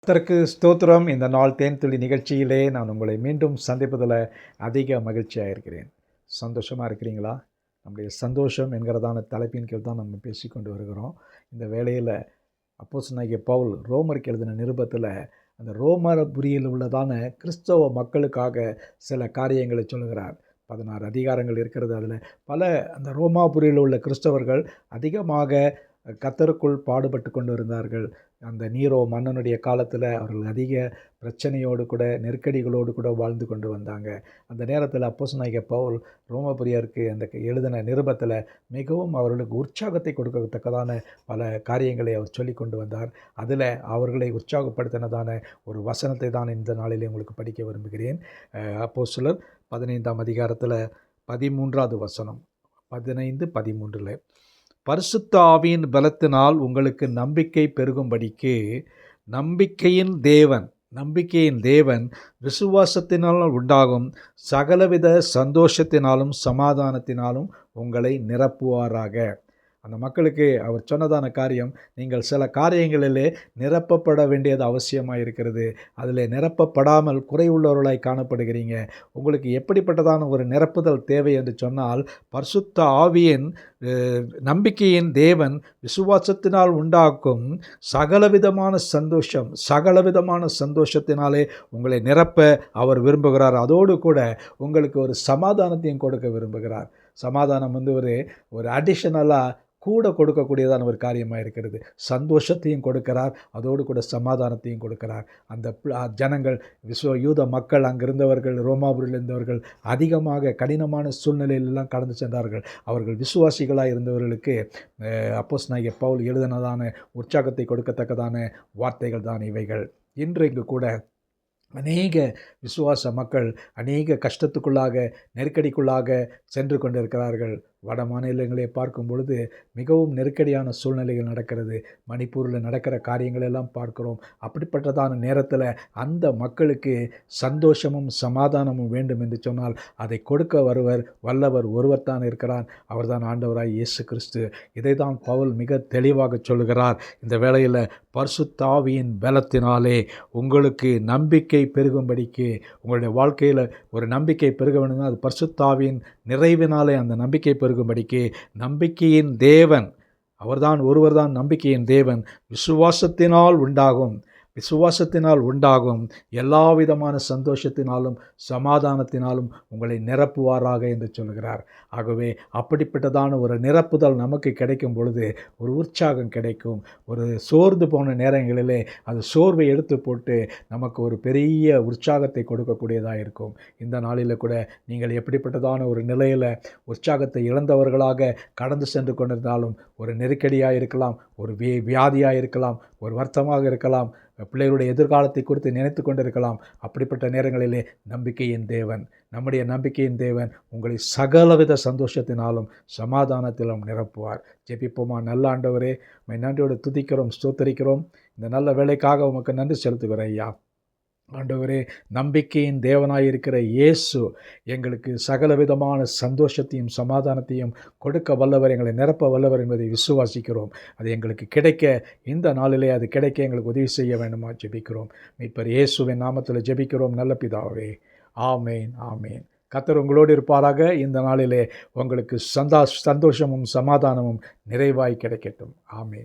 கர்த்தருக்கு ஸ்தோத்திரம். இந்த நாள் தேன்துளி நிகழ்ச்சியிலே நான் உங்களை மீண்டும் சந்திப்பதில் அதிக மகிழ்ச்சியாக இருக்கிறேன். சந்தோஷமாக இருக்கிறீங்களா? நம்முடைய சந்தோஷம் என்கிறதான தலைப்பின் கீழ் தான் நம்ம பேசிக்கொண்டு வருகிறோம். இந்த வேளையில் அப்போஸ்தலனாகிய பவுல் ரோமருக்கு எழுதின நிருபத்தில் அந்த ரோமபுரியில் உள்ளதான கிறிஸ்தவ மக்களுக்காக சில காரியங்களை சொல்லுகிறார். 16 அதிகாரங்கள் இருக்கிறது. அதில் பல அந்த ரோமாபுரியில் உள்ள கிறிஸ்தவர்கள் அதிகமாக கர்த்தருக்குள் பாடுபட்டு கொண்டு இருந்தார்கள். அந்த நீரோ மன்னனுடைய காலத்தில் அவர்கள் அதிக பிரச்சனையோடு கூட நெருக்கடிகளோடு கூட வாழ்ந்து கொண்டு வந்தாங்க. அந்த நேரத்தில் அப்போஸ்தலனாகிய பவுல் ரோமபுரியருக்கு அந்த எழுதின நிருபத்தில் மிகவும் அவர்களுக்கு உற்சாகத்தை கொடுக்கத்தக்கதான பல காரியங்களை அவர் சொல்லி கொண்டு வந்தார். அதில் அவர்களை உற்சாகப்படுத்தினதான ஒரு வசனத்தை தான் இந்த நாளிலே உங்களுக்கு படிக்க விரும்புகிறேன். அப்போஸ்தலர் 15ஆம் அதிகாரத்தில் 13வது வசனம், 15, 13. பரிசுத்த ஆவியின் பலத்தினால் உங்களுக்கு நம்பிக்கை பெருகும்படிக்கு நம்பிக்கையின் தேவன் விசுவாசத்தினால் உண்டாகும் சகலவித சந்தோஷத்தினாலும் சமாதானத்தினாலும் உங்களை நிரப்புவாராக. அந்த மக்களுக்கு அவர் சொன்னதான காரியம், நீங்கள் சில காரியங்களிலே நிரப்பப்பட வேண்டியது அவசியமாக இருக்கிறது. அதில் நிரப்பப்படாமல் குறைவுள்ளவர்களாய் காணப்படுகிறீங்க. உங்களுக்கு எப்படிப்பட்டதான ஒரு நிரப்புதல் தேவை என்று சொன்னால், பரிசுத்த ஆவியின் நம்பிக்கையின் தேவன் விசுவாசத்தினால் உண்டாக்கும் சகலவிதமான சந்தோஷத்தினாலே உங்களை நிரப்ப அவர் விரும்புகிறார். அதோடு கூட உங்களுக்கு ஒரு சமாதானத்தையும் கொடுக்க விரும்புகிறார். சமாதானம் ஒரு அடிஷனலாக கூட கொடுக்கக்கூடியதான ஒரு காரியமாக இருக்கிறது. சந்தோஷத்தையும் கொடுக்கிறார், அதோடு கூட சமாதானத்தையும் கொடுக்கிறார். அந்த ஜனங்கள் யூத மக்கள் அங்கிருந்தவர்கள், ரோமாபுரியில் இருந்தவர்கள் அதிகமாக கடினமான சூழ்நிலையிலெல்லாம் கடந்து சென்றார்கள். அவர்கள் விசுவாசிகளாக இருந்தவர்களுக்கு அப்போஸ்தலனாகிய பவுல் எழுதினதான உற்சாகத்தை கொடுக்கத்தக்கதான வார்த்தைகள் தான் இவைகள். இன்றைக்கு கூட அநேக விசுவாச மக்கள் அநேக கஷ்டத்துக்குள்ளாக நெருக்கடிக்குள்ளாக சென்று கொண்டிருக்கிறார்கள். வட மாநிலங்களை பார்க்கும் பொழுது மிகவும் நெருக்கடியான சூழ்நிலைகள் நடக்கிறது. மணிப்பூரில் நடக்கிற காரியங்கள் எல்லாம் பார்க்கிறோம். அப்படிப்பட்டதான நேரத்தில் அந்த மக்களுக்கு சந்தோஷமும் சமாதானமும் வேண்டும் என்று சொன்னால் அதை கொடுக்க வல்லவர் ஒருவர் தான் இருக்கிறார். அவர்தான் ஆண்டவராய் இயேசு கிறிஸ்து. இதை தான் பவுல் மிக தெளிவாக சொல்லுகிறார். இந்த வேளையில் பரிசுத்த ஆவியின் பலத்தினாலே உங்களுக்கு நம்பிக்கை பெருகும்படிக்கு, உங்களுடைய வாழ்க்கையில் ஒரு நம்பிக்கை பெருக வேண்டும்னா அது பரிசுத்த ஆவியின் நிறைவினாலே அந்த நம்பிக்கை பெருகும்படிக்கு நம்பிக்கையின் தேவன், ஒருவர்தான் நம்பிக்கையின் தேவன் விசுவாசத்தினால் உண்டாகும் எல்லா விதமான சந்தோஷத்தினாலும் சமாதானத்தினாலும் உங்களை நிரப்புவாராக என்று சொல்கிறார். ஆகவே அப்படிப்பட்டதான ஒரு நிரப்புதல் நமக்கு கிடைக்கும் பொழுது ஒரு உற்சாகம் கிடைக்கும். ஒரு சோர்ந்து போன நேரங்களிலே அது சோர்வை எடுத்து போட்டு நமக்கு ஒரு பெரிய உற்சாகத்தை கொடுக்கக்கூடியதாக இருக்கும். இந்த நாளில் கூட நீங்கள் எப்படிப்பட்டதான ஒரு நிலையில் உற்சாகத்தை இழந்தவர்களாக கடந்து சென்று கொண்டிருந்தாலும், ஒரு நெருக்கடியாக இருக்கலாம், ஒரு வியாதியாக இருக்கலாம், ஒரு வருத்தமாக இருக்கலாம், பிள்ளைகளுடைய எதிர்காலத்தை குறித்து நினைத்து கொண்டிருக்கலாம். அப்படிப்பட்ட நேரங்களிலே நம்முடைய நம்பிக்கையின் தேவன் உங்களை சகலவித சந்தோஷத்தினாலும் சமாதானத்திலும் நிரப்புவார். ஜெபிப்போமா. நல்ல ஆண்டவரே, உம்மை நன்றியோடு துதிக்கிறோம், ஸ்தோத்தரிக்கிறோம். இந்த நல்ல வேலைக்காக உமக்கு நன்றி செலுத்துகிறேன் ஐயா. ஆண்டவரே, நம்பிக்கையின் தேவனாயிருக்கிற இயேசு எங்களுக்கு சகலவிதமான சந்தோஷத்தையும் சமாதானத்தையும் கொடுக்க வல்லவர், எங்களை நிரப்ப வல்லவர் என்பதை விசுவாசிக்கிறோம். அது எங்களுக்கு கிடைக்க, இந்த நாளிலே அது கிடைக்க எங்களுக்கு உதவி செய்ய வேண்டுமா ஜெபிக்கிறோம். மீட்பர் இயேசுவின் நாமத்தில் ஜெபிக்கிறோம் நல்ல பிதாவே. ஆமேன், ஆமேன். கர்த்தர் உங்களோடு இருப்பாராக. இந்த நாளிலே உங்களுக்கு சந்தோஷமும் சமாதானமும் நிறைவாய் கிடைக்கட்டும். ஆமேன்.